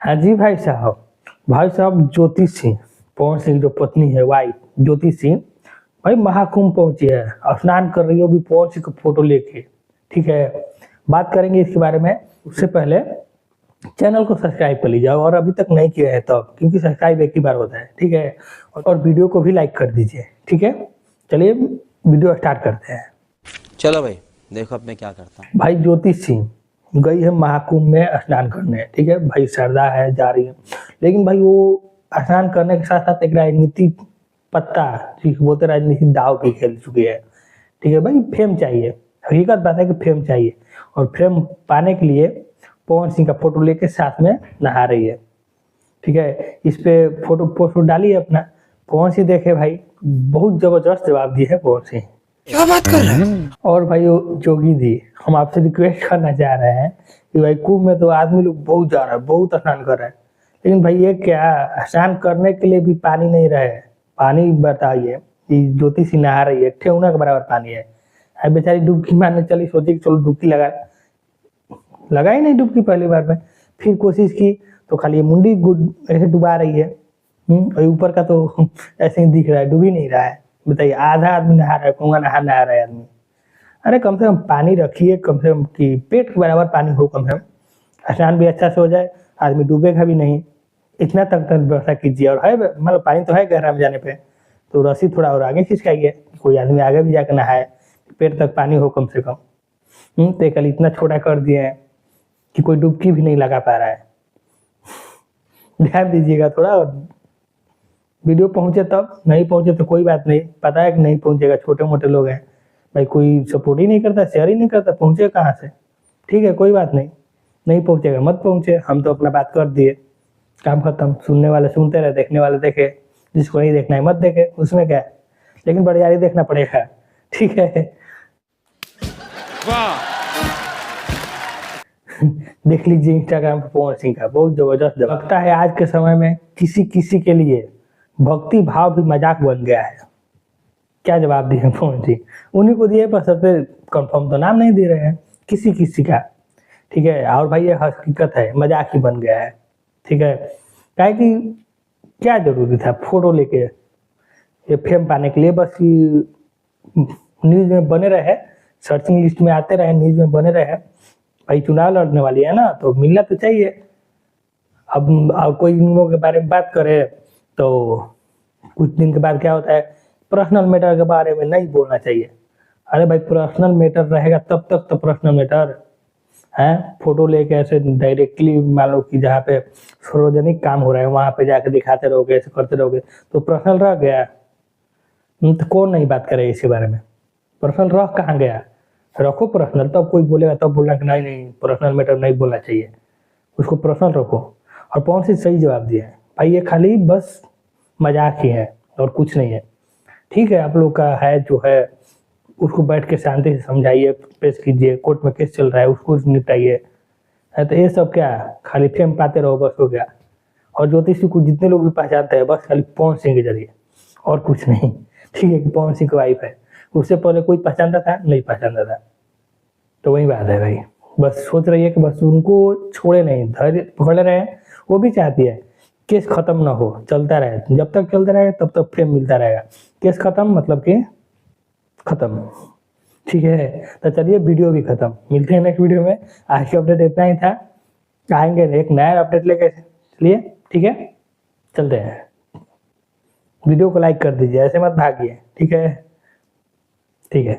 हाँ जी भाई साहब ज्योति सिंह, पवन सिंह जो पत्नी है वाइफ ज्योति सिंह, भाई महाकुंभ पहुंची है, स्नान कर रही है, वो भी पवन सिंह का फोटो लेके। ठीक है, बात करेंगे इसके बारे में। उससे पहले चैनल को सब्सक्राइब कर लीजिए और अभी तक नहीं किया है तो, क्योंकि सब्सक्राइब एक ही बार होता है। ठीक है, और वीडियो को भी लाइक कर दीजिए। ठीक है, चलिए वीडियो स्टार्ट करते हैं। चलो भाई देखो अब मैं क्या करता हूँ। भाई ज्योति सिंह गई है महाकुंभ में स्नान करने। ठीक है भाई, श्रद्धा है, जा रही है, लेकिन भाई वो स्नान करने के साथ साथ एक राजनीति पत्ता, ठीक बोलते, राजनीति दाव भी खेल चुकी है। ठीक है भाई, फेम चाहिए, हकीकत बात है कि फेम चाहिए, और फेम पाने के लिए पवन सिंह का फोटो लेके साथ में नहा रही है। ठीक है, इस पे फोटो पोस्ट डाली है अपना। पवन सिंह देखे भाई, बहुत जबरदस्त जवाब दिए है पवन सिंह। क्या बात कर रहे हैं? और भाई जोगी दी, हम आपसे रिक्वेस्ट करना चाह रहे हैं कि भाई कुंभ में तो आदमी लोग बहुत जा रहा है, बहुत स्नान कर रहे हैं, लेकिन भाई ये क्या, स्नान करने के लिए भी पानी नहीं रहे। पानी बताइए कि ज्योति सिंह नहा रही है, ठेहुना के बराबर पानी है। अब बेचारी डुबकी मारने चली, सोची कि चलो डुबकी लगा ही नहीं डुबकी पहली बार में। फिर कोशिश की तो खाली मुंडी ऐसे डुबा रही है, और ऊपर का तो ऐसे ही दिख रहा है, डूब ही नहीं रहा है। बताइए, आधा आदमी नहा रहा है, कुआं नहा रहा है आदमी। अरे कम से कम पानी रखिए, कम से कम कि पेट के बराबर पानी हो, कम से कम स्नान भी अच्छा से हो जाए, आदमी डूबेगा भी नहीं। इतना तक व्यवस्था कीजिए। और है मतलब पानी तो है गहरा में जाने पे, तो रस्सी थोड़ा और आगे खिंचकाइए, कोई आदमी आगे भी जाकर नहाए, पेट तक पानी हो कम से कम। तो कल इतना छोटा कर दिए हैं कि कोई डुबकी भी नहीं लगा पा रहा है। ध्यान दीजिएगा थोड़ा। वीडियो पहुंचे तब, नहीं पहुंचे तो कोई बात नहीं, पता है कि नहीं पहुंचेगा, छोटे मोटे लोग हैं भाई, कोई सपोर्ट ही नहीं करता, शेयर ही नहीं करता, पहुंचे कहाँ से। ठीक है, कोई बात नहीं, नहीं पहुंचेगा मत पहुंचे, हम तो अपना बात कर दिए, काम खत्म। सुनने वाले सुनते रहे, देखने वाले देखे, जिसको नहीं देखना है मत देखे, उसमें क्या है, लेकिन बड़ियारी देखना पड़ेगा। ठीक है, देख लीजिए इंस्टाग्राम पर पवन सिंह का बहुत जबरदस्त लगता है। आज के समय में किसी किसी के लिए भक्ति भाव भी मजाक बन गया है। क्या जवाब दिए पवन सिंह, उन्हीं को दिए, पर सबसे कंफर्म तो नाम नहीं दे रहे हैं, किसी किसी का। ठीक है, और भाई ये हकीकत है, मजाक ही बन गया है। ठीक है, क्या कि क्या जरूरी था फोटो लेके, ये फेम पाने के लिए बस न्यूज में बने रहे, सर्चिंग लिस्ट में आते रहे, न्यूज में बने रहे। भाई चुनाव लड़ने वाली है ना, तो मिलना तो चाहिए। अब कोई इन लोगों के बारे में बात करे तो कुछ दिन के बाद क्या होता है, पर्सनल मैटर के बारे में नहीं बोलना चाहिए। अरे भाई, पर्सनल मैटर रहेगा तब तक तो पर्सनल मैटर है। फोटो लेके ऐसे डायरेक्टली मान लो कि जहाँ पे सार्वजनिक काम हो रहा है वहां पे जाके दिखाते रहोगे, ऐसे करते रहोगे तो पर्सनल रह गया। तो कौन नहीं बात करे इसके बारे में, पर्सनल रह कहाँ गया। रखो पर्सनल, तब कोई बोलेगा, तब बोलना कि नहीं नहीं पर्सनल मैटर नहीं बोलना चाहिए, उसको पर्सनल रखो। और कौन सी सही जवाब दिया है भाई, ये खाली बस मजाक ही है और कुछ नहीं है। ठीक है, आप लोग का है जो है उसको बैठ के शांति से समझाइए, पेश कीजिए, कोर्ट में केस चल रहा है उसको निपटाइए। तो ये सब क्या, खाली फेम पाते रहो बस, हो गया। और ज्योतिषी को जितने लोग भी पहचानते हैं बस खाली पवन सिंह के जरिए, और कुछ नहीं। ठीक है, कि पवन सिंह की वाइफ है, उससे पहले कोई पहचानता था नहीं पहचानता था। तो वही बात है भाई, बस सोच रही है कि बस उनको छोड़े नहीं, धैर्य पकड़े रहे। वो भी चाहती है केस खत्म ना हो, चलता रहे, जब तक चलता रहेगा तब तक फेम मिलता रहेगा। केस खत्म मतलब कि खत्म। ठीक है, तो चलिए वीडियो भी खत्म, मिलते हैं नेक्स्ट वीडियो में। आज की अपडेट इतना ही था, आएंगे एक नया अपडेट लेके। चलिए ठीक है, चलते हैं। वीडियो को लाइक कर दीजिए, ऐसे मत भागिए। ठीक है, ठीक है।